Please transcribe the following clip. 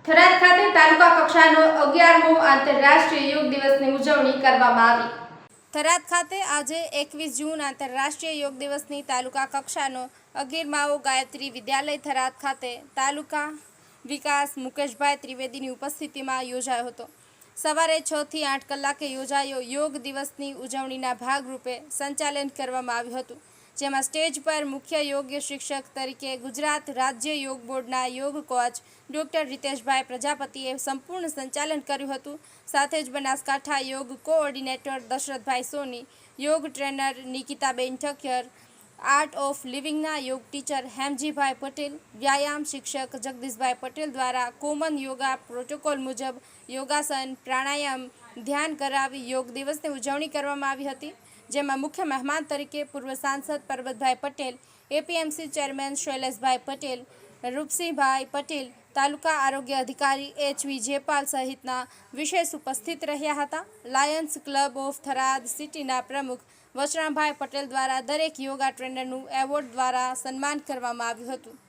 થરાદ ખાતે તાલુકા કક્ષાનો 11મો આંતરરાષ્ટ્રીય યોગ દિવસની ઉજવણી કરવામાં આવી। થરાદ ખાતે આજે 21 જૂન આંતરરાષ્ટ્રીય યોગ દિવસની તાલુકા કક્ષાનો 11મો ગાયત્રી વિદ્યાલય થરાદ ખાતે તાલુકા વિકાસ મુકેશભાઈ ત્રિવેદીની ઉપસ્થિતિમાં યોજાયો હતો। સવારે 6 થી 8 કલાકે યોજાયો યોગ દિવસની ઉજવણીના ભાગરૂપે સંચાલન કરવામાં આવ્યું હતું, જેમાં સ્ટેજ પર મુખ્ય યોગ શિક્ષક તરીકે ગુજરાત રાજ્ય યોગ બોર્ડના યોગ કોચ ડૉક્ટર રીતેશભાઈ પ્રજાપતિએ સંપૂર્ણ સંચાલન કર્યું હતું। સાથે જ બનાસકાંઠા યોગ કોઓર્ડિનેટર દશરથભાઈ સોની, યોગ trainer Nikitaben Thakkar, art of લિવિંગના યોગ ટીચર હેમજીભાઈ પટેલ, વ્યાયામ શિક્ષક જગદીશભાઈ પટેલ દ્વારા કોમન યોગા પ્રોટોકોલ મુજબ યોગાસન, પ્રાણાયામ, ધ્યાન કરાવી યોગ દિવસની ઉજવણી કરવામાં આવી હતી, જેમાં મુખ્ય મહેમાન તરીકે પૂર્વ સાંસદ પરબતભાઈ પટેલ, એપીએમસી ચેરમેન શૈલેષભાઈ પટેલ, રૂપસિંહભાઈ પટેલ, તાલુકા આરોગ્ય અધિકારી એચવી જેપાલ સહિતના વિશેષ ઉપસ્થિત રહ્યા હતા। લાયન્સ ક્લબ ઓફ થરાદ સિટીના પ્રમુખ વશરામભાઈ પટેલ દ્વારા દરેક યોગા ટ્રેનરનું એવોર્ડ દ્વારા સન્માન કરવામાં આવ્યું હતું।